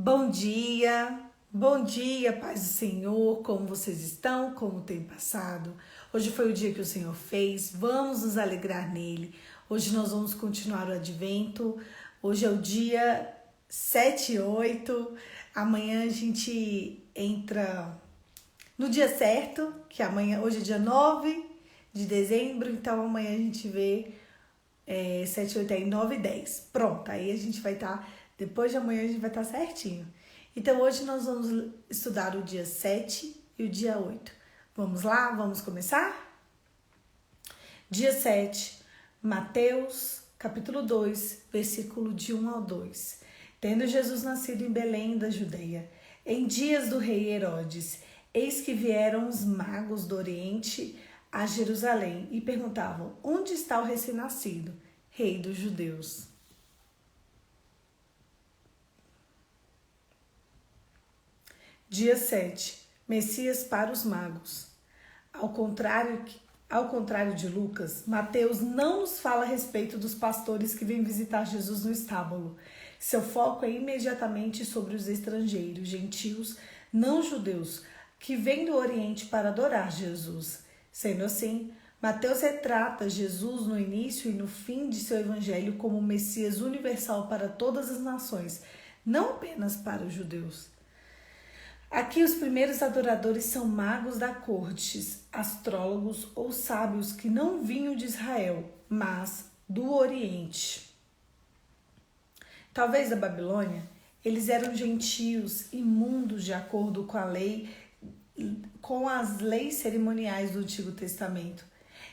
Bom dia, paz do Senhor, como vocês estão, como tem passado? Hoje foi o dia que o Senhor fez, vamos nos alegrar nele. Hoje nós vamos continuar o Advento, hoje é o dia 7/8, amanhã a gente entra no dia certo, que hoje é dia 9 de dezembro, então amanhã a gente vê 7/8 aí, 9/10. Pronto, aí a gente vai estar, depois de amanhã a gente vai estar certinho. Então hoje nós vamos estudar o dia 7 e o dia 8. Vamos lá? Vamos começar? Dia 7, Mateus, capítulo 2, versículo de 1 ao 2. Tendo Jesus nascido em Belém da Judeia, em dias do rei Herodes, eis que vieram os magos do Oriente a Jerusalém e perguntavam: onde está o recém-nascido, rei dos judeus? Dia 7, Messias para os magos. Ao contrário de Lucas, Mateus não nos fala a respeito dos pastores que vêm visitar Jesus no estábulo. Seu foco é imediatamente sobre os estrangeiros, gentios, não judeus, que vêm do Oriente para adorar Jesus. Sendo assim, Mateus retrata Jesus no início e no fim de seu evangelho como o Messias universal para todas as nações, não apenas para os judeus. Aqui os primeiros adoradores são magos da corte, astrólogos ou sábios que não vinham de Israel, mas do Oriente. Talvez da Babilônia, eles eram gentios, imundos de acordo com as leis cerimoniais do Antigo Testamento.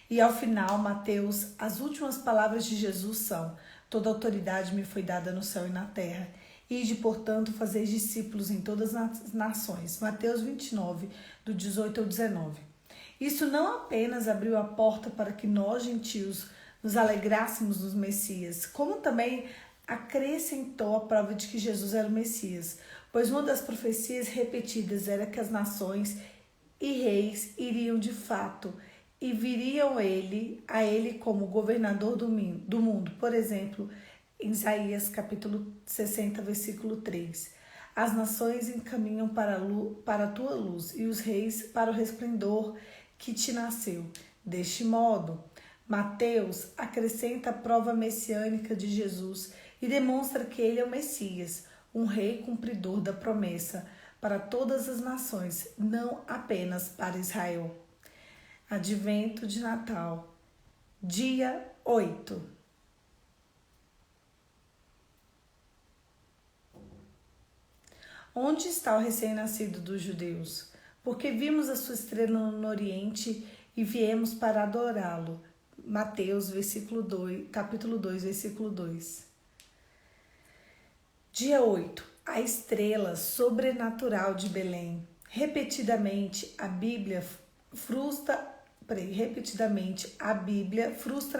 E ao final, Mateus, as últimas palavras de Jesus são: toda autoridade me foi dada no céu e na terra. Ide, portanto, fazer discípulos em todas as nações. Mateus 29, do 18 ao 19. Isso não apenas abriu a porta para que nós, gentios, nos alegrássemos nos Messias, como também acrescentou a prova de que Jesus era o Messias, pois uma das profecias repetidas era que as nações e reis iriam de fato e viriam a ele como governador do mundo. Por exemplo, em Isaías capítulo 60, versículo 3. As nações encaminham para a tua luz e os reis para o resplendor que te nasceu. Deste modo, Mateus acrescenta a prova messiânica de Jesus e demonstra que ele é o Messias, um rei cumpridor da promessa para todas as nações, não apenas para Israel. Advento de Natal, dia 8. Onde está o recém-nascido dos judeus? Porque vimos a sua estrela no Oriente e viemos para adorá-lo. Mateus, capítulo 2, versículo 2. Dia 8. A estrela sobrenatural de Belém. Repetidamente, a Bíblia frustra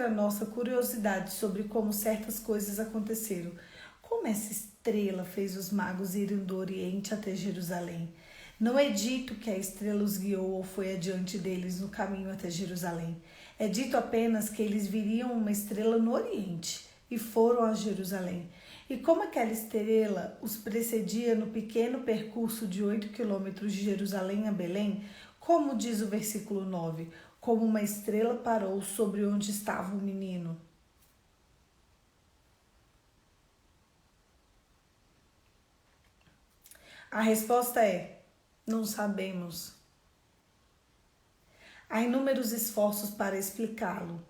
a nossa curiosidade sobre como certas coisas aconteceram. Como essa estrela fez os magos irem do Oriente até Jerusalém? Não é dito que a estrela os guiou ou foi adiante deles no caminho até Jerusalém. É dito apenas que eles viriam uma estrela no Oriente e foram a Jerusalém. E como aquela estrela os precedia no pequeno percurso de 8 quilômetros de Jerusalém a Belém, como diz o versículo 9, como uma estrela parou sobre onde estava o menino. A resposta é: não sabemos. Há inúmeros esforços para explicá-lo,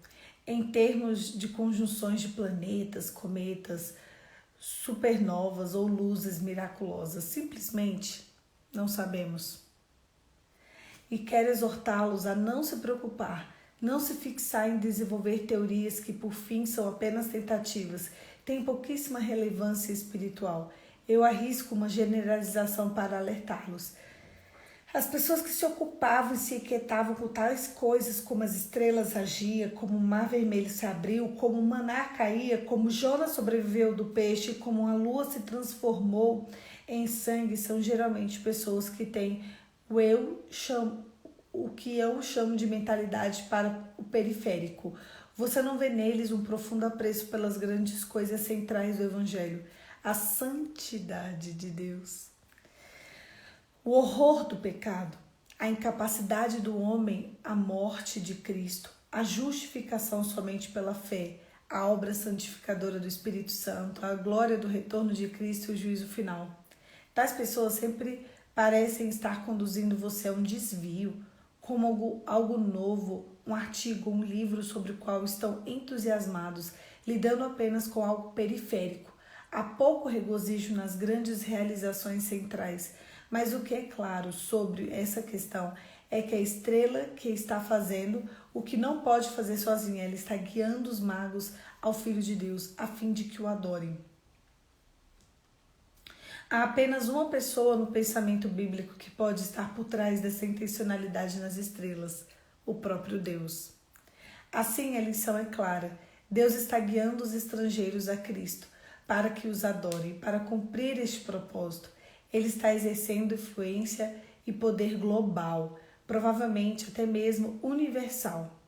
em termos de conjunções de planetas, cometas, supernovas ou luzes miraculosas. Simplesmente não sabemos. E quero exortá-los a não se preocupar, não se fixar em desenvolver teorias que por fim são apenas tentativas, têm pouquíssima relevância espiritual. Eu arrisco uma generalização para alertá-los. As pessoas que se ocupavam e se inquietavam com tais coisas como as estrelas agiam, como o mar vermelho se abriu, como o maná caía, como Jonas sobreviveu do peixe, como a lua se transformou em sangue, são geralmente pessoas que têm o que eu chamo de mentalidade para o periférico. Você não vê neles um profundo apreço pelas grandes coisas centrais do Evangelho. a santidade de Deus. O horror do pecado, a incapacidade do homem, a morte de Cristo, a justificação somente pela fé, a obra santificadora do Espírito Santo, a glória do retorno de Cristo e o juízo final. Tais pessoas sempre parecem estar conduzindo você a um desvio, como algo novo, um artigo, um livro sobre o qual estão entusiasmados, lidando apenas com algo periférico. Há pouco regozijo nas grandes realizações centrais, mas o que é claro sobre essa questão é que a estrela que está fazendo o que não pode fazer sozinha, ela está guiando os magos ao Filho de Deus, a fim de que o adorem. Há apenas uma pessoa no pensamento bíblico que pode estar por trás dessa intencionalidade nas estrelas, o próprio Deus. Assim, a lição é clara. Deus está guiando os estrangeiros a Cristo para que os adorem, para cumprir este propósito. Ele está exercendo influência e poder global, provavelmente até mesmo universal.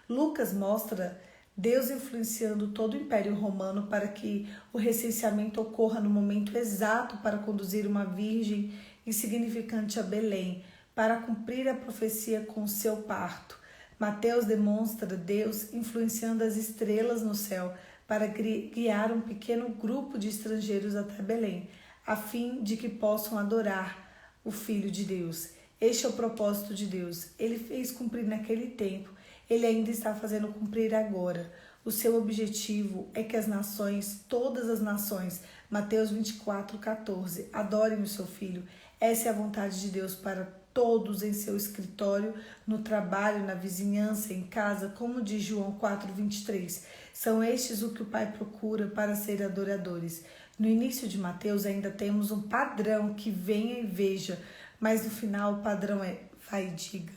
Lucas mostra Deus influenciando todo o Império Romano para que o recenseamento ocorra no momento exato para conduzir uma virgem insignificante a Belém, para cumprir a profecia com seu parto. Mateus demonstra Deus influenciando as estrelas no céu para guiar um pequeno grupo de estrangeiros até Belém, a fim de que possam adorar o Filho de Deus. Este é o propósito de Deus. Ele fez cumprir naquele tempo. Ele ainda está fazendo cumprir agora. O seu objetivo é que as nações, todas as nações, Mateus 24:14, adorem o seu Filho. Essa é a vontade de Deus para todos em seu escritório, no trabalho, na vizinhança, em casa, como diz João 4:23. São estes o que o Pai procura para ser adoradores. No início de Mateus ainda temos um padrão que venha e veja, mas no final o padrão é vai e diga.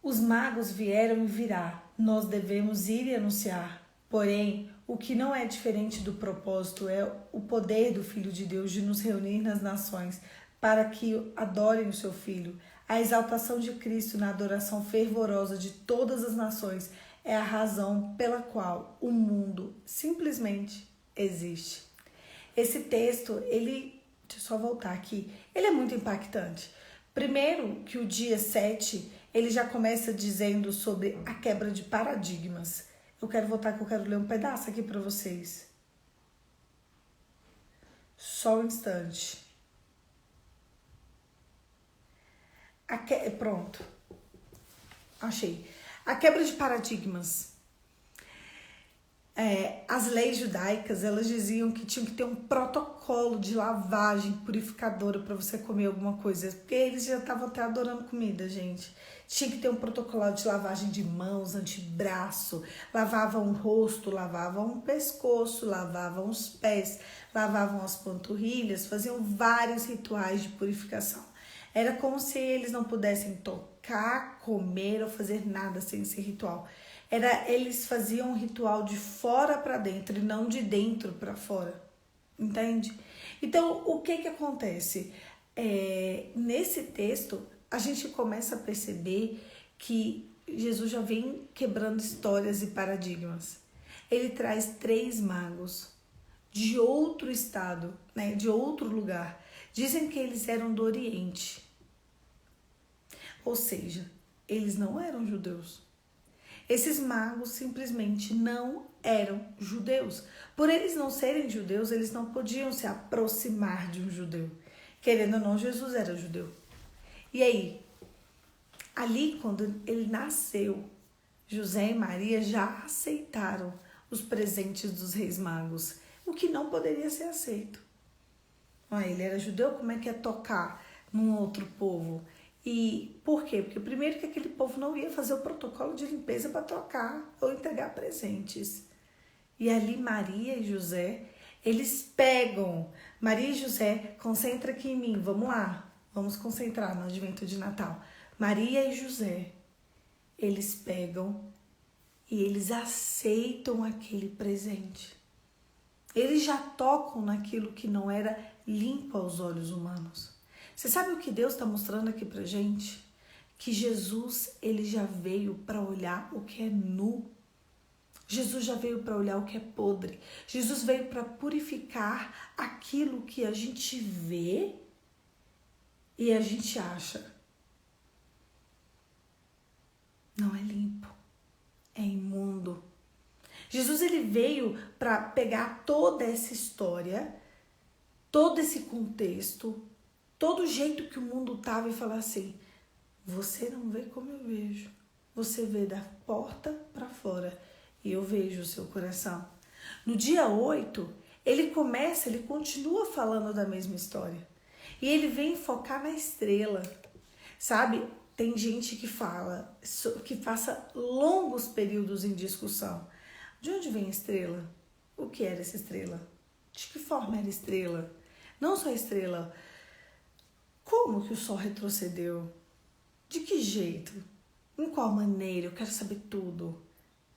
Os magos vieram e virá, nós devemos ir e anunciar. Porém, o que não é diferente do propósito é o poder do Filho de Deus de nos reunir nas nações para que adorem o seu Filho. A exaltação de Cristo na adoração fervorosa de todas as nações é a razão pela qual o mundo simplesmente existe. Esse texto, deixa eu só voltar aqui, ele é muito impactante. Primeiro que o dia 7, ele já começa dizendo sobre a quebra de paradigmas. Eu quero voltar que eu quero ler um pedaço aqui para vocês. Só um instante. Pronto. Achei. A quebra de paradigmas. As leis judaicas, elas diziam que tinha que ter um protocolo de lavagem purificadora para você comer alguma coisa, porque eles já estavam até adorando comida, gente. Tinha que ter um protocolo de lavagem de mãos, antebraço, lavavam o rosto, lavavam o pescoço, lavavam os pés, lavavam as panturrilhas, faziam vários rituais de purificação. Era como se eles não pudessem tocar, comer ou fazer nada sem esse ritual. Eles faziam um ritual de fora para dentro e não de dentro para fora, entende? Então, o que acontece? Nesse texto, a gente começa a perceber que Jesus já vem quebrando histórias e paradigmas. Ele traz 3 magos de outro estado, né, de outro lugar. Dizem que eles eram do Oriente, ou seja, eles não eram judeus. Esses magos simplesmente não eram judeus. Por eles não serem judeus, eles não podiam se aproximar de um judeu. Querendo ou não, Jesus era judeu. E aí, ali quando ele nasceu, José e Maria já aceitaram os presentes dos reis magos, o que não poderia ser aceito. Ele era judeu, como é que é tocar num outro povo? E por quê? Porque primeiro que aquele povo não ia fazer o protocolo de limpeza para trocar ou entregar presentes. E ali Maria e José, eles pegam. Maria e José, concentra aqui em mim, vamos lá. Vamos concentrar no advento de Natal. Maria e José, eles pegam e eles aceitam aquele presente. Eles já tocam naquilo que não era limpo aos olhos humanos. Você sabe o que Deus está mostrando aqui pra gente? Que Jesus, ele já veio para olhar o que é nu. Jesus já veio para olhar o que é podre. Jesus veio para purificar aquilo que a gente vê e a gente acha. Não é limpo, é imundo. Jesus ele veio para pegar toda essa história, todo esse contexto, todo o jeito que o mundo estava e falar assim: você não vê como eu vejo, você vê da porta para fora e eu vejo o seu coração. No dia 8, ele continua falando da mesma história e ele vem focar na estrela, sabe? Tem gente que fala, que passa longos períodos em discussão. De onde vem a estrela? O que era essa estrela? De que forma era a estrela? Não só a estrela. Como que o sol retrocedeu? De que jeito? Em qual maneira? Eu quero saber tudo.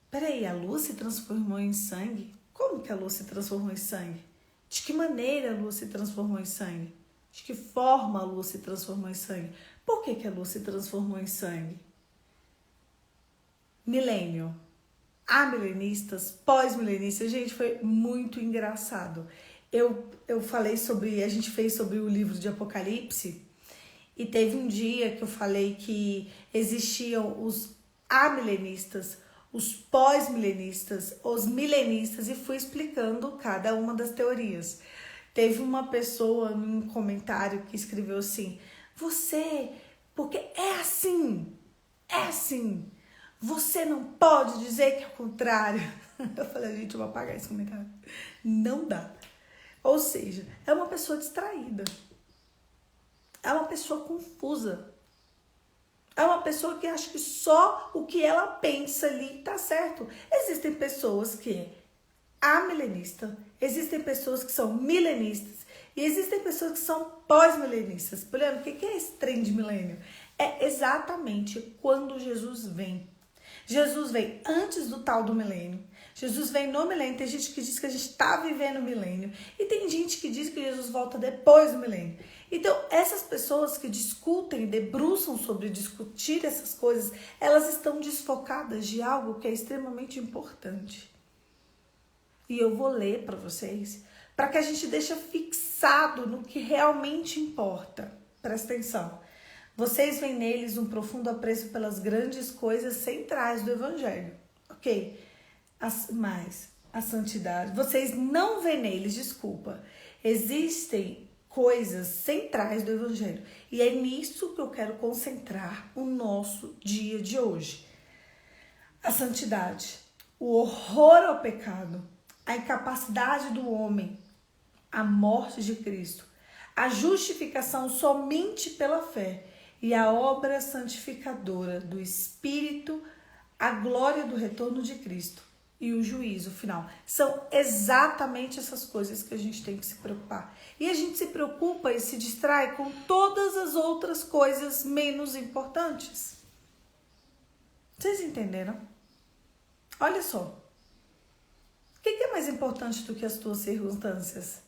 Peraí, a luz se transformou em sangue? Como que a luz se transformou em sangue? De que maneira a luz se transformou em sangue? De que forma a luz se transformou em sangue? Por que a luz se transformou em sangue? Milênio. Amilenistas, pós-milenistas, gente, foi muito engraçado. Eu falei sobre, a gente fez sobre o livro de Apocalipse e teve um dia que eu falei que existiam os amilenistas, os pós-milenistas, os milenistas e fui explicando cada uma das teorias. Teve uma pessoa num comentário que escreveu assim: porque é assim, você não pode dizer que é o contrário. Eu falei, gente, eu vou apagar esse comentário. Não dá. Ou seja, é uma pessoa distraída. É uma pessoa confusa. É uma pessoa que acha que só o que ela pensa ali tá certo. Existem pessoas que é amilenista, existem pessoas que são milenistas e existem pessoas que são pós-milenistas. Por exemplo, o que é esse trem de milênio? É exatamente quando Jesus vem. Jesus vem antes do tal do milênio. Jesus vem no milênio. Tem gente que diz que a gente está vivendo o milênio. E tem gente que diz que Jesus volta depois do milênio. Então, essas pessoas que discutem, debruçam sobre discutir essas coisas, elas estão desfocadas de algo que é extremamente importante. E eu vou ler para vocês, para que a gente deixe fixado no que realmente importa. Presta atenção. Vocês veem neles um profundo apreço pelas grandes coisas centrais do Evangelho, ok? Mas a santidade, vocês não veem neles, desculpa, existem coisas centrais do Evangelho. E é nisso que eu quero concentrar o nosso dia de hoje. A santidade, o horror ao pecado, a incapacidade do homem, a morte de Cristo, a justificação somente pela fé e a obra santificadora do Espírito, a glória do retorno de Cristo e o juízo final. São exatamente essas coisas que a gente tem que se preocupar. E a gente se preocupa e se distrai com todas as outras coisas menos importantes. Vocês entenderam? Olha só. O que é mais importante do que as tuas circunstâncias?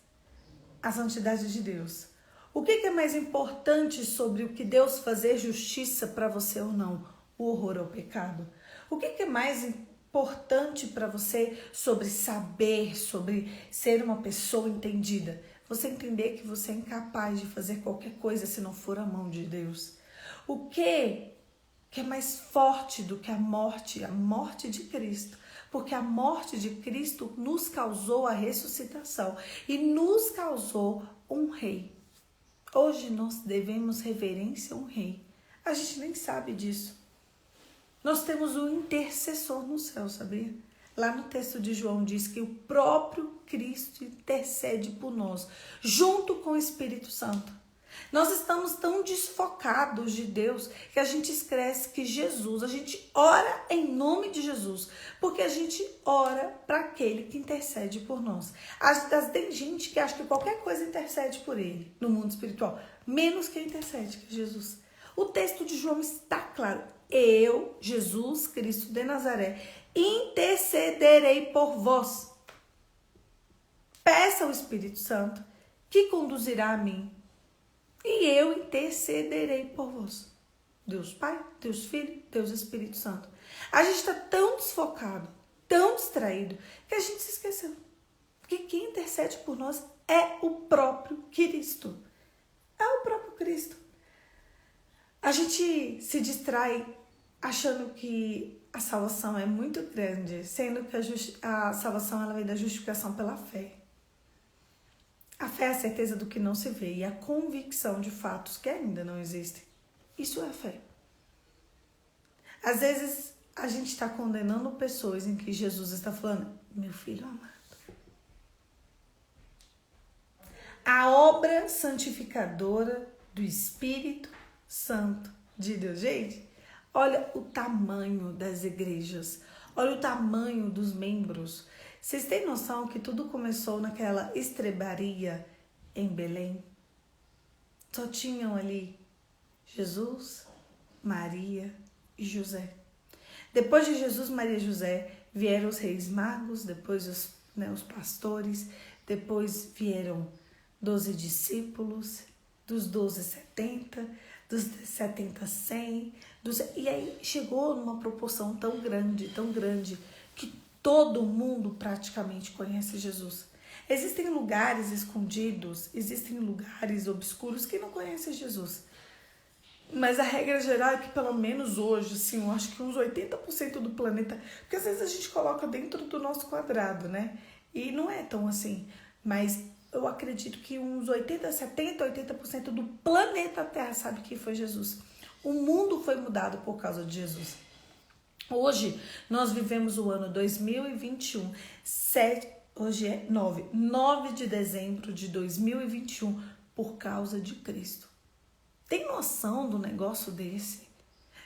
A santidade de Deus. O que é mais importante sobre o que Deus fazer justiça para você ou não? O horror ao pecado. O que é mais importante para você sobre saber, sobre ser uma pessoa entendida? Você entender que você é incapaz de fazer qualquer coisa se não for a mão de Deus. O que é mais forte do que a morte? A morte de Cristo. Porque a morte de Cristo nos causou a ressuscitação e nos causou um rei. Hoje nós devemos reverência a um rei. A gente nem sabe disso. Nós temos um intercessor no céu, sabia? Lá no texto de João diz que o próprio Cristo intercede por nós, junto com o Espírito Santo. Nós estamos tão desfocados de Deus que a gente esquece que Jesus, a gente ora em nome de Jesus, porque a gente ora para aquele que intercede por nós. Tem gente que acha que qualquer coisa intercede por ele no mundo espiritual, menos quem intercede, que é Jesus. O texto de João está claro. Eu, Jesus Cristo de Nazaré, intercederei por vós. Peça ao Espírito Santo que conduzirá a mim. E eu intercederei por vós. Deus Pai, Deus Filho, Deus Espírito Santo. A gente está tão desfocado tão distraído que a gente se esqueceu. Porque quem intercede por nós é o próprio Cristo. É o próprio Cristo. A gente se distrai achando que a salvação é muito grande, sendo que a salvação ela vem da justificação pela fé. A fé é a certeza do que não se vê e a convicção de fatos que ainda não existem. Isso é a fé. Às vezes a gente está condenando pessoas em que Jesus está falando, meu filho amado. A obra santificadora do Espírito Santo de Deus. Gente, olha o tamanho das igrejas. Olha o tamanho dos membros. Vocês têm noção que tudo começou naquela estrebaria em Belém? Só tinham ali Jesus, Maria e José. Depois de Jesus, Maria e José, vieram os reis magos, depois os pastores, depois vieram 12 discípulos, dos 12, 70, dos 70, 100. E aí chegou numa proporção tão grande, que todo mundo praticamente conhece Jesus. Existem lugares escondidos, existem lugares obscuros que não conhecem Jesus. Mas a regra geral é que pelo menos hoje, assim, eu acho que uns 80% do planeta... Porque às vezes a gente coloca dentro do nosso quadrado, né? E não é tão assim. Mas eu acredito que uns 80% do planeta Terra sabe quem foi Jesus. O mundo foi mudado por causa de Jesus. Hoje, nós vivemos o ano 2021. Hoje é 9 de dezembro de 2021, por causa de Cristo. Tem noção do negócio desse?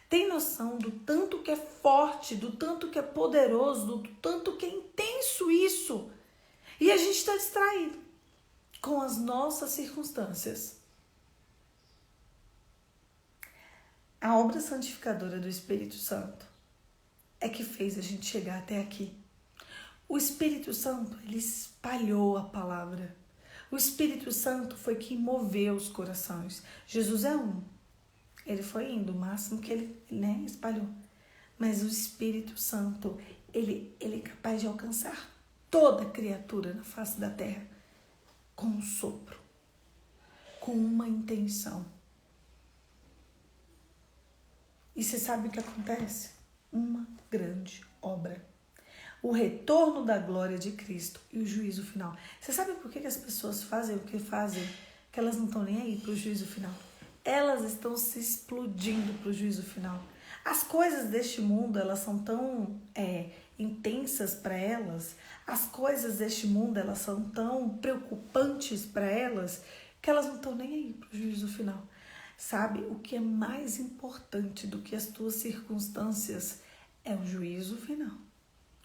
Tem noção do tanto que é forte, do tanto que é poderoso, do tanto que é intenso isso? E a gente está distraído com as nossas circunstâncias. A obra santificadora do Espírito Santo é que fez a gente chegar até aqui. O Espírito Santo, ele espalhou a palavra. O Espírito Santo foi quem moveu os corações. Jesus é um. Ele foi indo, o máximo que ele espalhou. Mas o Espírito Santo, ele é capaz de alcançar toda criatura na face da terra com um sopro, com uma intenção. E você sabe o que acontece? Uma grande obra. O retorno da glória de Cristo e o juízo final. Você sabe por que as pessoas fazem o que fazem? Que elas não estão nem aí para o juízo final. Elas estão se explodindo para o juízo final. As coisas deste mundo, elas são tão intensas para elas. As coisas deste mundo, elas são tão preocupantes para elas, que elas não estão nem aí para o juízo final. Sabe, o que é mais importante do que as tuas circunstâncias é o juízo final.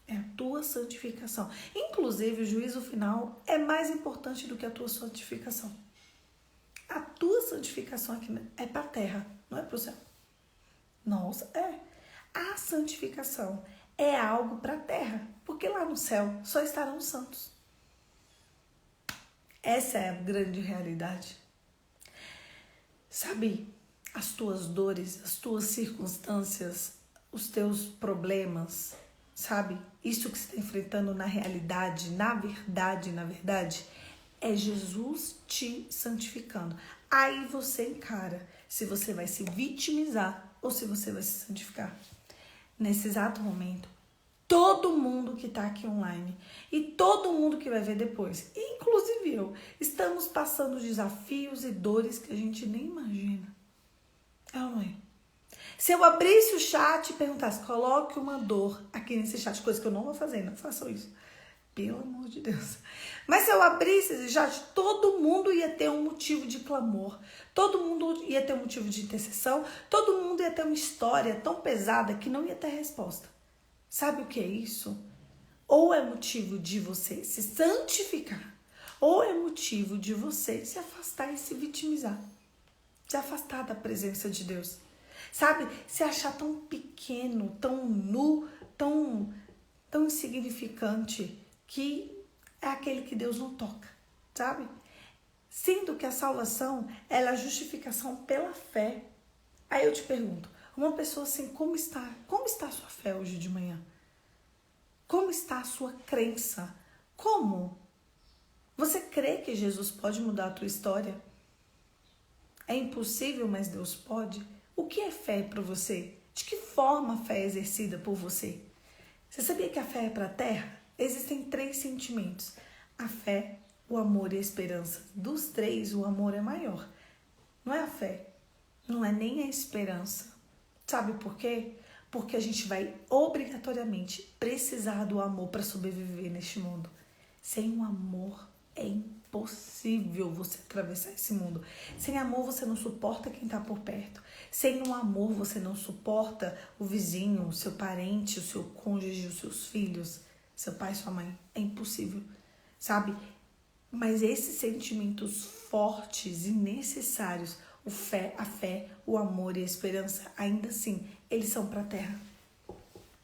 É a tua santificação. Inclusive, o juízo final é mais importante do que a tua santificação. A tua santificação aqui é para a terra, não é para o céu. Nossa, a santificação é algo para a terra, porque lá no céu só estarão os santos. Essa é a grande realidade. Sabe, as tuas dores, as tuas circunstâncias, os teus problemas, sabe? Isso que você está enfrentando na realidade, na verdade, é Jesus te santificando. Aí você encara se você vai se vitimizar ou se você vai se santificar. Nesse exato momento, todo mundo que está aqui online e todo mundo que vai ver depois, inclusive eu, estamos passando desafios e dores que a gente nem imagina. É ou não é? Se eu abrisse o chat e perguntasse, coloque uma dor aqui nesse chat, coisa que eu não vou fazer, não façam isso. Pelo amor de Deus. Mas se eu abrisse esse chat, todo mundo ia ter um motivo de clamor. Todo mundo ia ter um motivo de intercessão. Todo mundo ia ter uma história tão pesada que não ia ter resposta. Sabe o que é isso? Ou é motivo de você se santificar, ou é motivo de você se afastar e se vitimizar. Se afastar da presença de Deus. Sabe? Se achar tão pequeno, tão nu, tão insignificante, que é aquele que Deus não toca, sabe? Sendo que a salvação, ela é a justificação pela fé. Aí eu te pergunto, uma pessoa assim, como está a sua fé hoje de manhã? Como está a sua crença? Como? Você crê que Jesus pode mudar a tua história? É impossível, mas Deus pode? O que é fé para você? De que forma a fé é exercida por você? Você sabia que a fé é para a terra? Existem 3 sentimentos: a fé, o amor e a esperança. Dos 3, o amor é maior. Não é a fé, não é nem a esperança. Sabe por quê? Porque a gente vai obrigatoriamente precisar do amor para sobreviver neste mundo. Sem o amor é impossível você atravessar esse mundo. Sem amor você não suporta quem está por perto. Sem o amor você não suporta o vizinho, o seu parente, o seu cônjuge, os seus filhos, seu pai, sua mãe. É impossível, sabe? Mas esses sentimentos fortes e necessários, a fé, o amor e a esperança, ainda assim, eles são para a terra.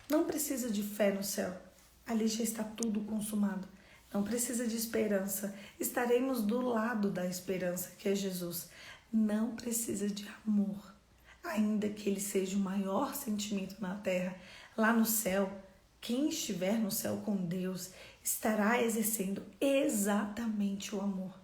Não precisa de fé no céu. Ali já está tudo consumado. Não precisa de esperança. Estaremos do lado da esperança, que é Jesus. Não precisa de amor. Ainda que ele seja o maior sentimento na terra, lá no céu, quem estiver no céu com Deus estará exercendo exatamente o amor.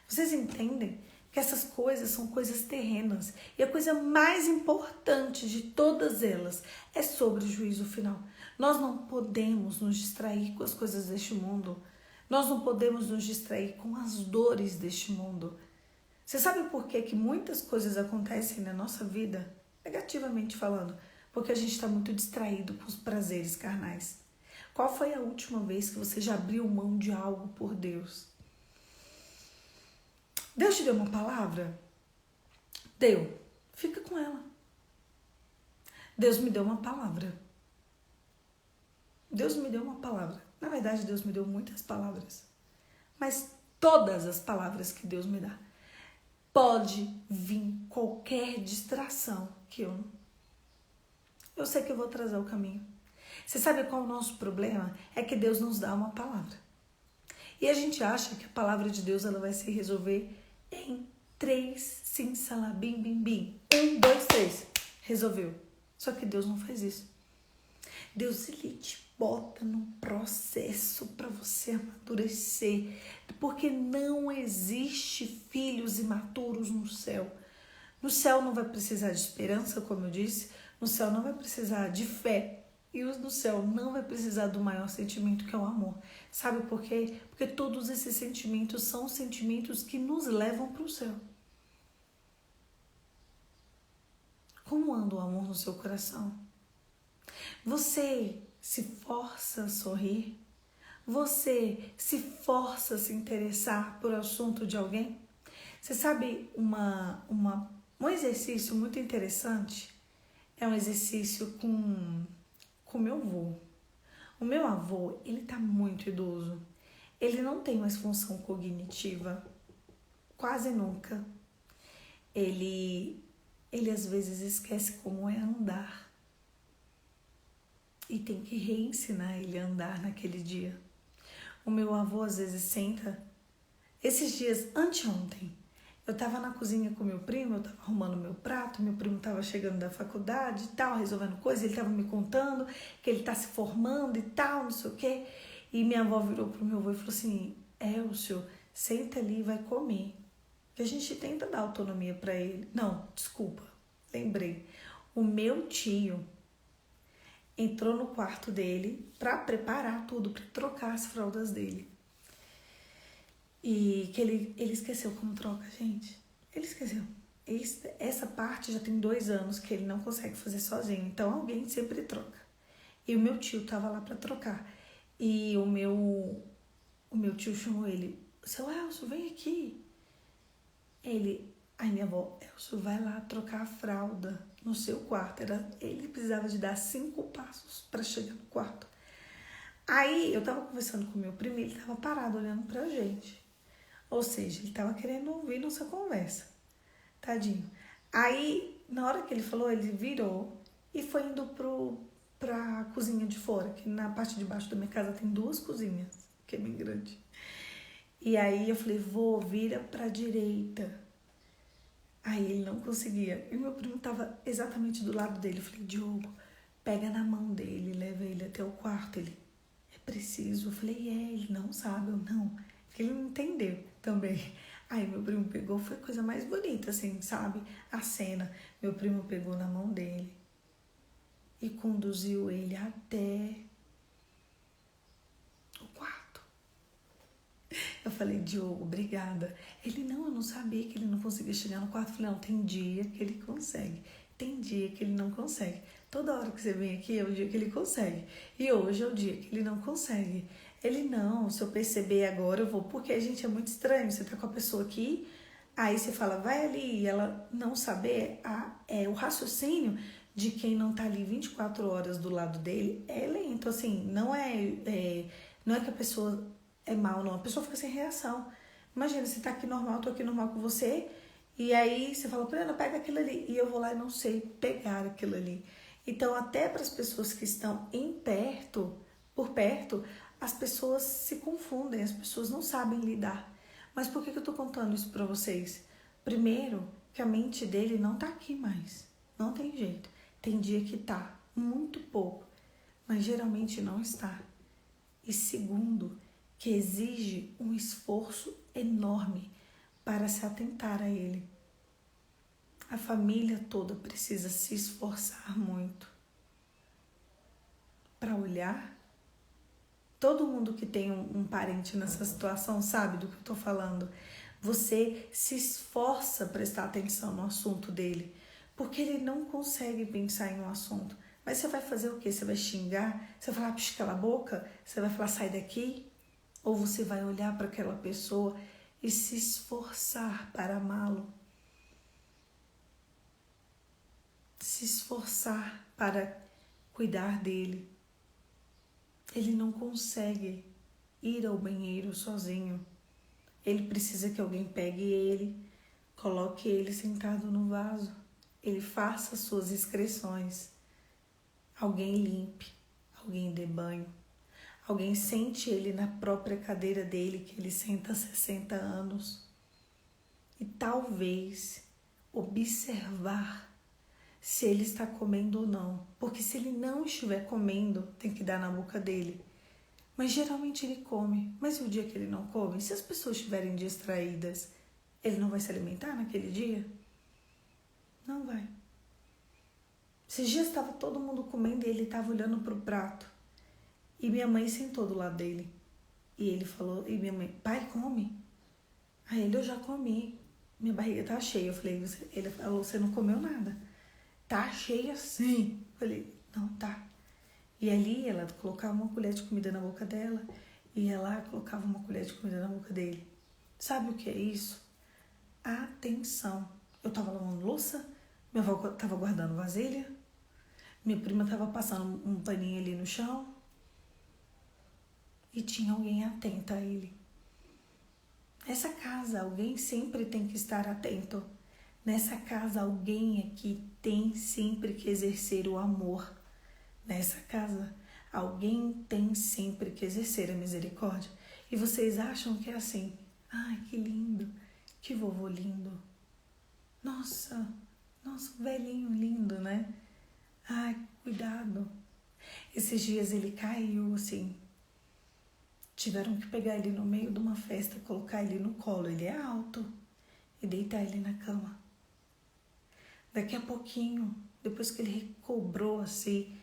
Vocês entendem que essas coisas são coisas terrenas e a coisa mais importante de todas elas é sobre o juízo final. Nós não podemos nos distrair com as coisas deste mundo. Nós não podemos nos distrair com as dores deste mundo. Você sabe por que muitas coisas acontecem na nossa vida, negativamente falando? Porque a gente está muito distraído com os prazeres carnais. Qual foi a última vez que você já abriu mão de algo por Deus? Deus te deu uma palavra? Deu. Fica com ela. Deus me deu uma palavra. Deus me deu uma palavra. Na verdade, Deus me deu muitas palavras. Mas todas as palavras que Deus me dá, pode vir qualquer distração que eu sei que eu vou atrasar o caminho. Você sabe qual é o nosso problema? É que Deus nos dá uma palavra. E a gente acha que a palavra de Deus ela vai se resolver em 3, sim, salá, bim, bim, bim. 1, 2, 3. Resolveu. Só que Deus não faz isso. Deus, ele te bota num processo para você amadurecer. Porque não existe filhos imaturos no céu. No céu não vai precisar de esperança, como eu disse. No céu não vai precisar de fé. E no céu não vai precisar do maior sentimento, que é o amor. Sabe por quê? Porque todos esses sentimentos são sentimentos que nos levam para o céu. Como anda o amor no seu coração? Você se força a sorrir? Você se força a se interessar por assunto de alguém? Você sabe um exercício muito interessante? É um exercício com meu avô. O meu avô, ele tá muito idoso. Ele não tem mais função cognitiva, quase nunca. Ele às vezes esquece como é andar. E tem que reensinar ele a andar naquele dia. O meu avô às vezes senta. Esses dias, anteontem, eu tava na cozinha com meu primo, eu tava arrumando meu prato, meu primo tava chegando da faculdade e tal, resolvendo coisas, ele tava me contando que ele tá se formando e tal, não sei o quê. E minha avó virou pro meu avô e falou assim: Elcio, senta ali e vai comer. Que a gente tenta dar autonomia pra ele. Não, desculpa, lembrei. O meu tio entrou no quarto dele pra preparar tudo, pra trocar as fraldas dele. E que ele esqueceu como troca, gente. Ele esqueceu. Essa parte já tem 2 anos que ele não consegue fazer sozinho. Então alguém sempre troca. E o meu tio tava lá pra trocar. E o meu tio chamou ele: Seu Elcio, vem aqui. Aí minha avó: Elcio, vai lá trocar a fralda no seu quarto. Ele precisava de dar 5 passos pra chegar no quarto. Aí eu tava conversando com meu primo e ele tava parado olhando pra gente. Ou seja, ele tava querendo ouvir nossa conversa. Tadinho. Aí, na hora que ele falou, ele virou e foi indo pra cozinha de fora, que na parte de baixo da minha casa tem 2 cozinhas, que é bem grande. E aí eu falei: vô, vira pra direita. Aí ele não conseguia. E meu primo tava exatamente do lado dele. Eu falei: Diogo, pega na mão dele, leva ele até o quarto. Ele: é preciso. Eu falei, ele não sabe, eu não. Ele não entendeu também. Aí meu primo pegou, foi a coisa mais bonita, assim, sabe? A cena. Meu primo pegou na mão dele e conduziu ele até o quarto. Eu falei, Diogo, obrigada. Ele, não, eu não sabia que ele não conseguia chegar no quarto. Eu falei, não, tem dia que ele consegue. Tem dia que ele não consegue. Toda hora que você vem aqui é o dia que ele consegue. E hoje é o dia que ele não consegue. Ele, não, se eu perceber agora eu vou. Porque a gente é muito estranho. Você tá com a pessoa aqui, aí você fala, vai ali. E ela não saber, o raciocínio de quem não tá ali 24 horas do lado dele é lento. Assim, não é que a pessoa é mal, não. A pessoa fica sem reação. Imagina, você tá aqui normal, eu tô aqui normal com você. E aí você fala, Bruna, pega aquilo ali. E eu vou lá e não sei pegar aquilo ali. Então, até para as pessoas que estão por perto, as pessoas se confundem, as pessoas não sabem lidar. Mas por que eu tô contando isso para vocês? Primeiro, que a mente dele não tá aqui mais. Não tem jeito. Tem dia que tá, muito pouco, mas geralmente não está. E segundo, que exige um esforço enorme para se atentar a ele. A família toda precisa se esforçar muito para olhar. Todo mundo que tem um parente nessa situação sabe do que eu estou falando. Você se esforça a prestar atenção no assunto dele, porque ele não consegue pensar em um assunto. Mas você vai fazer o quê? Você vai xingar? Você vai falar, pisca a boca? Você vai falar, sai daqui? Ou você vai olhar para aquela pessoa e se esforçar para amá-lo? Se esforçar para cuidar dele. Ele não consegue ir ao banheiro sozinho. Ele precisa que alguém pegue ele, coloque ele sentado no vaso. Ele faça suas excreções. Alguém limpe, alguém dê banho. Alguém sente ele na própria cadeira dele, que ele senta há 60 anos. E talvez observar se ele está comendo ou não. Porque se ele não estiver comendo, tem que dar na boca dele. Mas geralmente ele come. Mas e o dia que ele não come? Se as pessoas estiverem distraídas, ele não vai se alimentar naquele dia? Não vai. Esses dias estava todo mundo comendo e ele estava olhando para o prato. E minha mãe sentou do lado dele. E ele falou, e minha mãe, pai, come. Aí ele, eu já comi. Minha barriga tá cheia. Eu falei, ele falou, você não comeu nada. Tá cheia sim. Eu falei, não, tá. E ali ela colocava uma colher de comida na boca dela. E ela colocava uma colher de comida na boca dele. Sabe o que é isso? Atenção. Eu tava lavando louça. Minha avó tava guardando vasilha. Minha prima tava passando um paninho ali no chão. E tinha alguém atento a ele. Nessa casa, alguém sempre tem que estar atento. Nessa casa, alguém aqui tem sempre que exercer o amor. Nessa casa, alguém tem sempre que exercer a misericórdia. E vocês acham que é assim? Ai, que lindo, que vovô lindo. Nossa, velhinho lindo, né? Ai, cuidado. Esses dias ele caiu, assim. Tiveram que pegar ele no meio de uma festa, colocar ele no colo. Ele é alto. E deitar ele na cama. Daqui a pouquinho, depois que ele recobrou assim,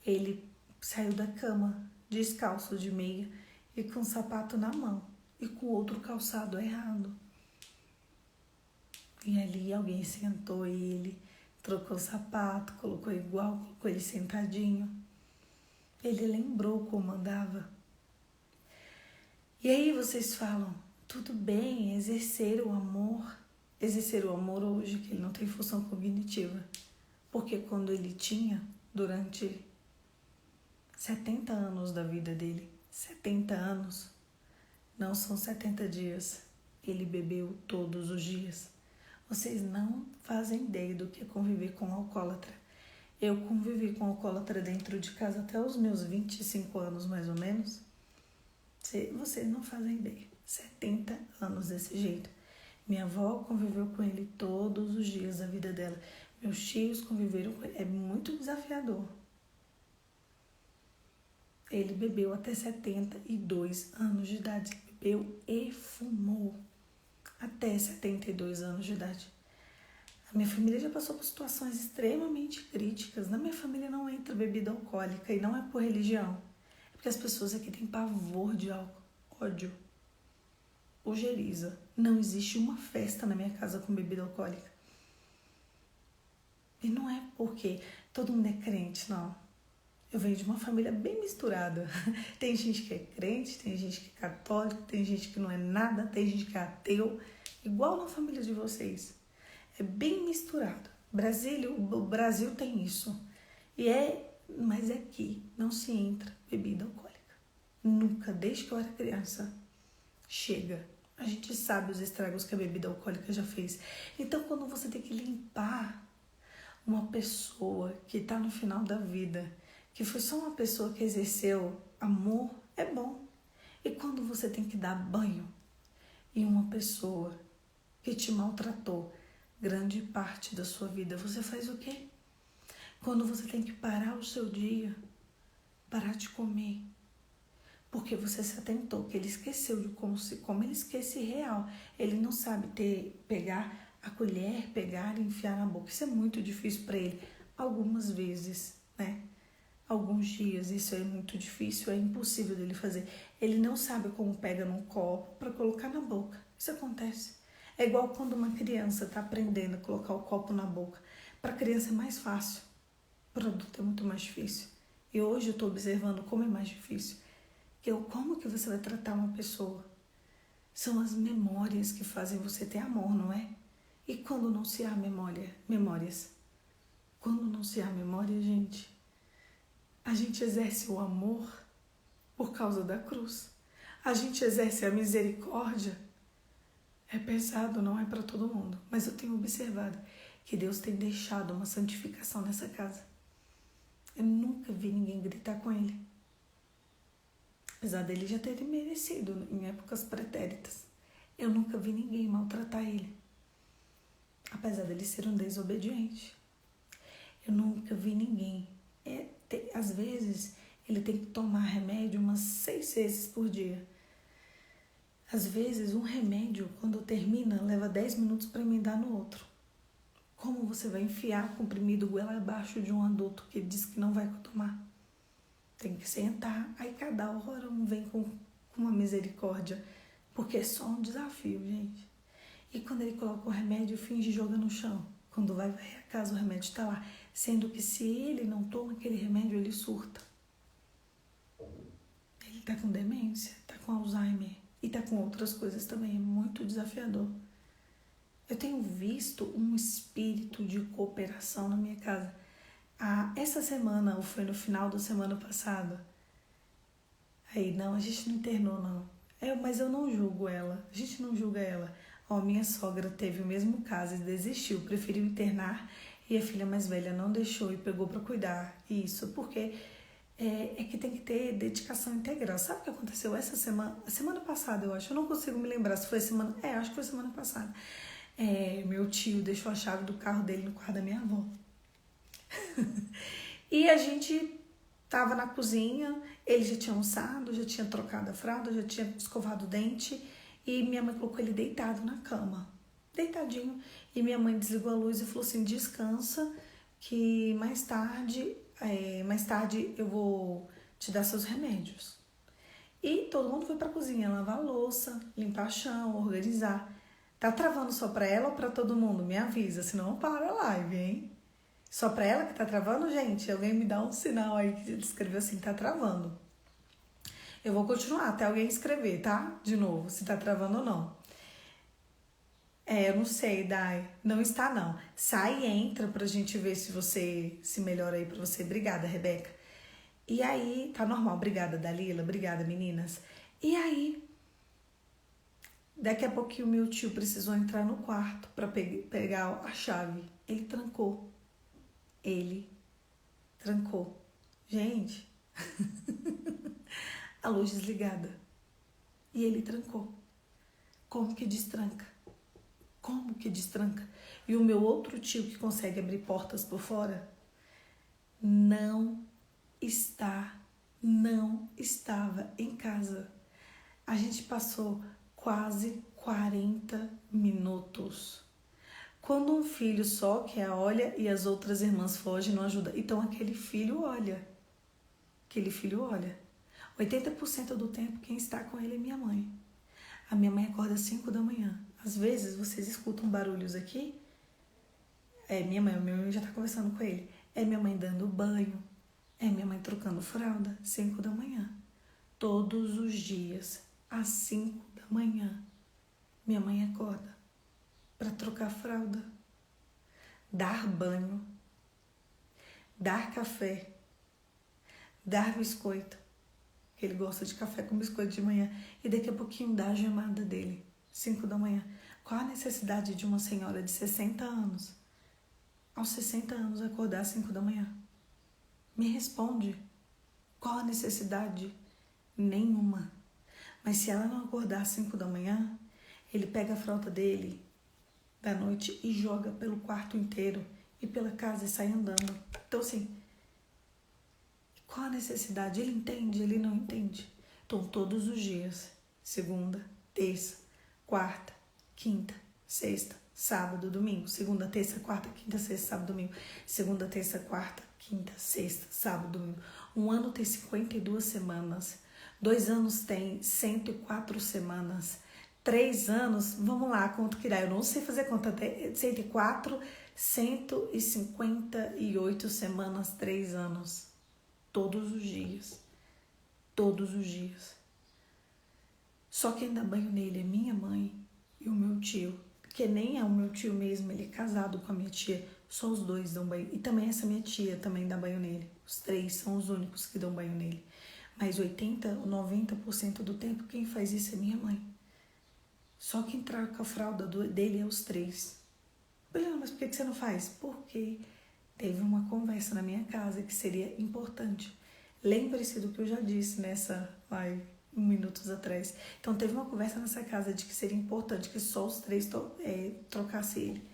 ele saiu da cama, descalço de meia e com o sapato na mão e com o outro calçado errado. E ali alguém sentou ele, trocou o sapato, colocou igual, colocou ele sentadinho. Ele lembrou como andava. E aí vocês falam, tudo bem, exercer o amor hoje, que ele não tem função cognitiva. Porque quando ele tinha, durante 70 anos da vida dele, 70 anos, não são 70 dias, ele bebeu todos os dias. Vocês não fazem ideia do que é conviver com um alcoólatra. Eu convivi com um alcoólatra dentro de casa até os meus 25 anos, mais ou menos. Vocês não fazem ideia. 70 anos desse jeito. Minha avó conviveu com ele todos os dias da vida dela. Meus tios conviveram com ele. É muito desafiador. Ele bebeu até 72 anos de idade. Bebeu e fumou até 72 anos de idade. A minha família já passou por situações extremamente críticas. Na minha família não entra bebida alcoólica e não é por religião. É porque as pessoas aqui têm pavor de álcool, ódio, ojeriza. Não existe uma festa na minha casa com bebida alcoólica. E não é porque todo mundo é crente, não. Eu venho de uma família bem misturada. Tem gente que é crente, tem gente que é católico, tem gente que não é nada, tem gente que é ateu. Igual na família de vocês. É bem misturado. O Brasil tem isso. Mas aqui não se entra bebida alcoólica. Nunca, desde que eu era criança. Chega. A gente sabe os estragos que a bebida alcoólica já fez. Então, quando você tem que limpar uma pessoa que está no final da vida, que foi só uma pessoa que exerceu amor, é bom. E quando você tem que dar banho em uma pessoa que te maltratou grande parte da sua vida, você faz o quê? Quando você tem que parar o seu dia, parar de comer, porque você se atentou que ele esqueceu de como se come, ele esquece real. Ele não sabe pegar a colher, pegar e enfiar na boca. Isso é muito difícil para ele. Algumas vezes, né? Alguns dias isso é muito difícil, é impossível dele fazer. Ele não sabe como pega num copo para colocar na boca. Isso acontece. É igual quando uma criança está aprendendo a colocar o copo na boca. Para a criança é mais fácil. Para o adulto é muito mais difícil. E hoje eu estou observando como é mais difícil. Como que você vai tratar uma pessoa? São as memórias que fazem você ter amor, não é? E quando não se há memórias? Quando não se há memória, a gente exerce o amor por causa da cruz. A gente exerce a misericórdia. É pesado, não é para todo mundo. Mas eu tenho observado que Deus tem deixado uma santificação nessa casa. Eu nunca vi ninguém gritar com ele. Apesar dele já ter merecido em épocas pretéritas. Eu nunca vi ninguém maltratar ele. Apesar dele ser um desobediente. Eu nunca vi ninguém. Às vezes, ele tem que tomar remédio umas 6 vezes por dia. Às vezes, um remédio, quando termina, leva 10 minutos para emendar no outro. Como você vai enfiar comprimido goela abaixo de um adulto que diz que não vai tomar? Tem que sentar, aí cada hora um vem com uma misericórdia, porque é só um desafio, gente. E quando ele coloca o remédio, finge joga no chão. Quando vai a casa, o remédio está lá. Sendo que se ele não toma aquele remédio, ele surta. Ele está com demência, está com Alzheimer e está com outras coisas também. É muito desafiador. Eu tenho visto um espírito de cooperação na minha casa. Essa semana, ou foi no final da semana passada, aí não, a gente não internou não, mas eu não julgo ela, a gente não julga ela. Minha sogra teve o mesmo caso e desistiu, preferiu internar e a filha mais velha não deixou e pegou para cuidar. Isso porque é que tem que ter dedicação integral. Sabe o que aconteceu essa semana? Semana passada, eu acho, eu não consigo me lembrar se foi semana, acho que foi semana passada. Meu tio deixou a chave do carro dele no quarto da minha avó. E a gente tava na cozinha, ele já tinha almoçado, já tinha trocado a fralda, já tinha escovado o dente e minha mãe colocou ele deitado na cama, deitadinho. E minha mãe desligou a luz e falou assim, descansa que mais tarde eu vou te dar seus remédios. E todo mundo foi pra cozinha lavar a louça, limpar chão, organizar. Tá travando só pra ela ou pra todo mundo? Me avisa, senão eu paro a live, hein? Só pra ela que tá travando, gente? Alguém me dá um sinal aí que ele escreveu assim, tá travando. Eu vou continuar até alguém escrever, tá? De novo, se tá travando ou não. Eu não sei, Dai. Não está, não. Sai e entra pra gente ver se você se melhora aí pra você. Obrigada, Rebeca. E aí, tá normal. Obrigada, Dalila. Obrigada, meninas. E aí, daqui a pouquinho meu tio precisou entrar no quarto pra pegar a chave. Ele trancou. Gente, a luz desligada. E ele trancou. Como que destranca? E o meu outro tio que consegue abrir portas por fora não está não estava em casa. A gente passou quase 40 minutos. Quando um filho só quer olha e as outras irmãs fogem, não ajuda. Então aquele filho olha. 80% do tempo quem está com ele é minha mãe. A minha mãe acorda às 5 da manhã. Às vezes vocês escutam barulhos aqui. É minha mãe já está conversando com ele. É minha mãe dando banho. É minha mãe trocando fralda. 5 da manhã. Todos os dias, às 5 da manhã, minha mãe acorda para trocar fralda, dar banho, dar café, dar biscoito. Ele gosta de café com biscoito de manhã. E daqui a pouquinho dá a gemada dele, 5 da manhã. Qual a necessidade de uma senhora de 60 anos, aos 60 anos, acordar às 5 da manhã? Me responde. Qual a necessidade? Nenhuma. Mas se ela não acordar às 5 da manhã, ele pega a fralda dele da noite e joga pelo quarto inteiro e pela casa e sai andando. Então, assim, qual a necessidade? Ele entende? Ele não entende? Então, todos os dias, segunda, terça, quarta, quinta, sexta, sábado, domingo. Segunda, terça, quarta, quinta, sexta, sábado, domingo. Segunda, terça, quarta, quinta, sexta, sábado, domingo. Um ano tem 52 semanas. 2 anos tem 104 semanas. 3 anos, vamos lá, quanto que dá? Eu não sei fazer conta. 104, 158 semanas, 3 anos. Todos os dias. Todos os dias. Só quem dá banho nele é minha mãe e o meu tio. Que nem é o meu tio mesmo, ele é casado com a minha tia. Só os dois dão banho. E também essa minha tia também dá banho nele. Os 3 são os únicos que dão banho nele. Mas 80 ou 90% do tempo quem faz isso é minha mãe. Só quem troca a fralda dele é os 3. Mas por que você não faz? Porque teve uma conversa na minha casa que seria importante. Lembre-se do que eu já disse nessa live, minutos atrás. Então teve uma conversa nessa casa de que seria importante que só os 3 trocassem ele.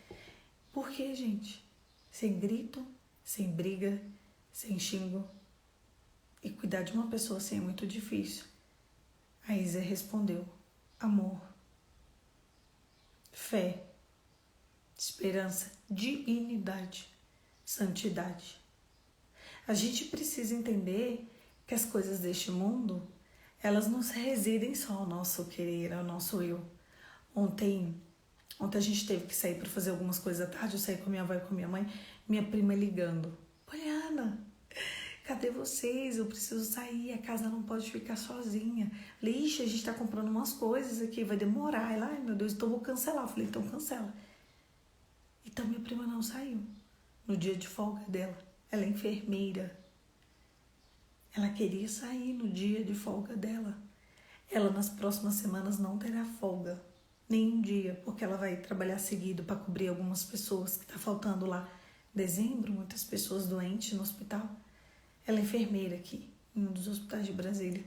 Por quê, gente? Sem grito, sem briga, sem xingo. E cuidar de uma pessoa assim é muito difícil. A Isa respondeu: amor, fé, esperança, dignidade, santidade. A gente precisa entender que as coisas deste mundo, elas não residem só ao nosso querer, ao nosso eu. Ontem a gente teve que sair para fazer algumas coisas à tarde. Eu saí com minha avó e com minha mãe, minha prima ligando: Poliana, cadê vocês? Eu preciso sair, a casa não pode ficar sozinha. Falei, ixi, a gente tá comprando umas coisas aqui, vai demorar. Ela, ai meu Deus, então vou cancelar. Eu falei, então cancela. Então minha prima não saiu no dia de folga dela. Ela é enfermeira. Ela queria sair no dia de folga dela. Ela nas próximas semanas não terá folga, nenhum dia, porque ela vai trabalhar seguido para cobrir algumas pessoas que tá faltando lá. Dezembro, muitas pessoas doentes no hospital. Ela é enfermeira aqui, em um dos hospitais de Brasília.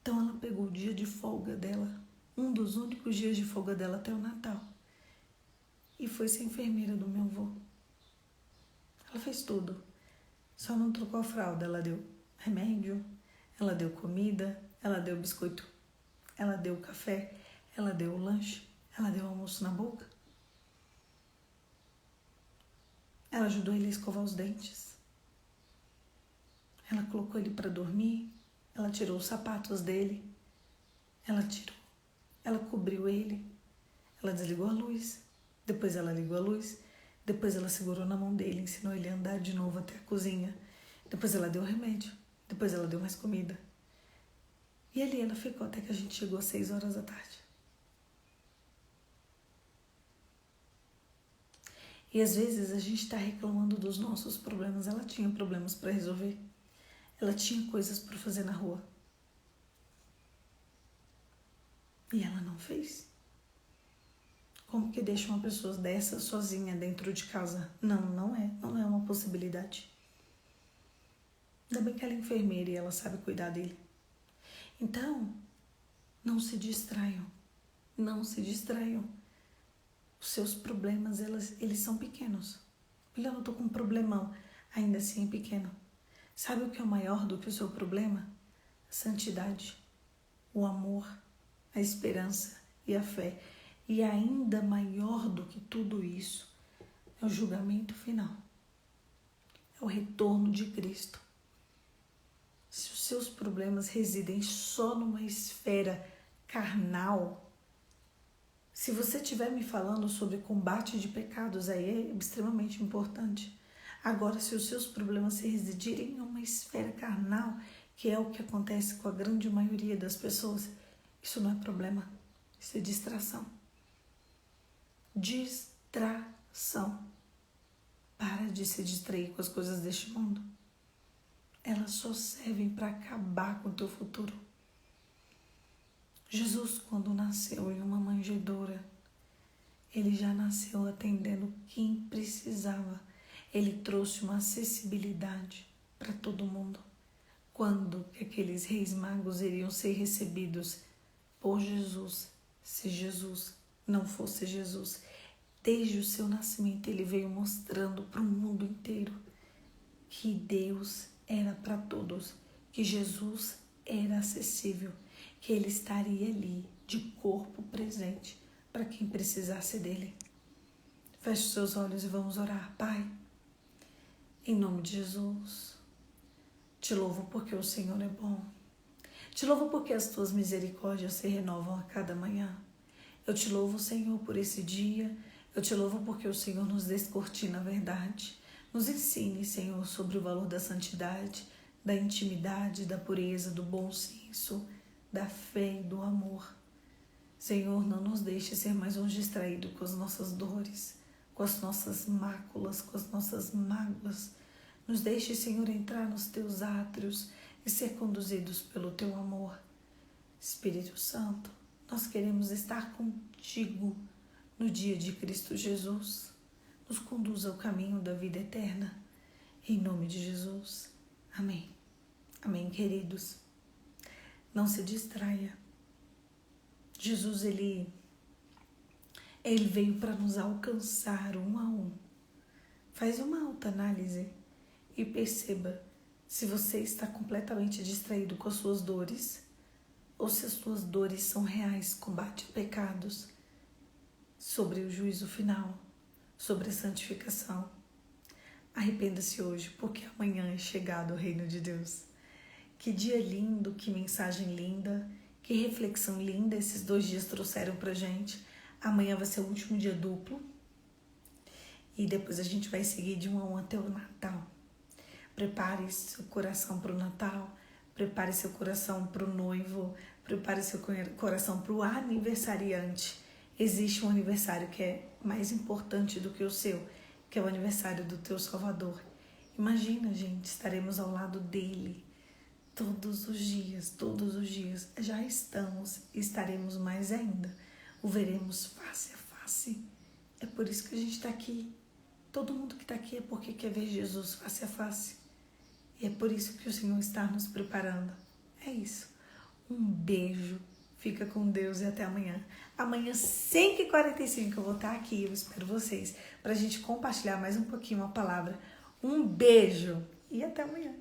Então ela pegou o dia de folga dela, um dos únicos dias de folga dela até o Natal, e foi ser enfermeira do meu avô. Ela fez tudo, só não trocou a fralda. Ela deu remédio, ela deu comida, ela deu biscoito, ela deu café, ela deu lanche, ela deu almoço na boca. Ela ajudou ele a escovar os dentes. Ela colocou ele para dormir, ela tirou os sapatos dele, ela cobriu ele, ela desligou a luz, depois ela ligou a luz, depois ela segurou na mão dele, ensinou ele a andar de novo até a cozinha, depois ela deu remédio, depois ela deu mais comida. E ali ela ficou até que a gente chegou às 6 horas da tarde. E às vezes a gente está reclamando dos nossos problemas. Ela tinha problemas para resolver. Ela tinha coisas para fazer na rua. E ela não fez. Como que deixa uma pessoa dessa sozinha dentro de casa? Não é uma possibilidade. Ainda bem que ela é enfermeira e ela sabe cuidar dele. Então, não se distraiam. Não se distraiam. Os seus problemas, eles são pequenos. Olha, eu tô com um problemão. Ainda assim é pequeno. Sabe o que é maior do que o seu problema? a santidade, o amor, a esperança e a fé. E ainda maior do que tudo isso é o julgamento final. É o retorno de Cristo. Se os seus problemas residem só numa esfera carnal, se você estiver me falando sobre combate de pecados, aí é extremamente importante. Agora, se os seus problemas residirem em uma esfera carnal, que é o que acontece com a grande maioria das pessoas, isso não é problema, isso é distração. Distração. Para de se distrair com as coisas deste mundo. Elas só servem para acabar com o teu futuro. Jesus, quando nasceu em uma manjedoura, ele já nasceu atendendo quem precisava. Ele trouxe uma acessibilidade para todo mundo. Quando aqueles reis magos iriam ser recebidos por Jesus, se Jesus não fosse Jesus? Desde o seu nascimento, ele veio mostrando para o mundo inteiro que Deus era para todos, que Jesus era acessível, que ele estaria ali de corpo presente para quem precisasse dele. Feche os seus olhos e vamos orar. Pai, em nome de Jesus, te louvo porque o Senhor é bom. Te louvo porque as tuas misericórdias se renovam a cada manhã. Eu te louvo, Senhor, por esse dia. Eu te louvo porque o Senhor nos descortina a verdade. Nos ensine, Senhor, sobre o valor da santidade, da intimidade, da pureza, do bom senso, da fé e do amor. Senhor, não nos deixe ser mais um distraído com as nossas dores, com as nossas máculas, com as nossas mágoas. Nos deixe, Senhor, entrar nos teus átrios e ser conduzidos pelo teu amor. Espírito Santo, nós queremos estar contigo no dia de Cristo Jesus. Nos conduza ao caminho da vida eterna. Em nome de Jesus. Amém. Amém, queridos. Não se distraia. Jesus, ele veio para nos alcançar um a um. Faz uma autoanálise e perceba se você está completamente distraído com as suas dores ou se as suas dores são reais. Combate a pecados, sobre o juízo final, sobre a santificação. Arrependa-se hoje, porque amanhã é chegado o reino de Deus. Que dia lindo, que mensagem linda, que reflexão linda esses 2 dias trouxeram pra gente. Amanhã vai ser o último dia duplo e depois a gente vai seguir de 1 a 1 até o Natal. Prepare seu coração para o Natal, prepare seu coração para o noivo, prepare seu coração para o aniversariante. Existe um aniversário que é mais importante do que o seu, que é o aniversário do teu Salvador. Imagina, gente, estaremos ao lado dele todos os dias, já estamos e estaremos mais ainda. O veremos face a face. É por isso que a gente está aqui. Todo mundo que está aqui é porque quer ver Jesus face a face. E é por isso que o Senhor está nos preparando. É isso. Um beijo. Fica com Deus e até amanhã. Amanhã, 5h45, eu vou estar aqui. Eu espero vocês para a gente compartilhar mais um pouquinho a palavra. Um beijo e até amanhã.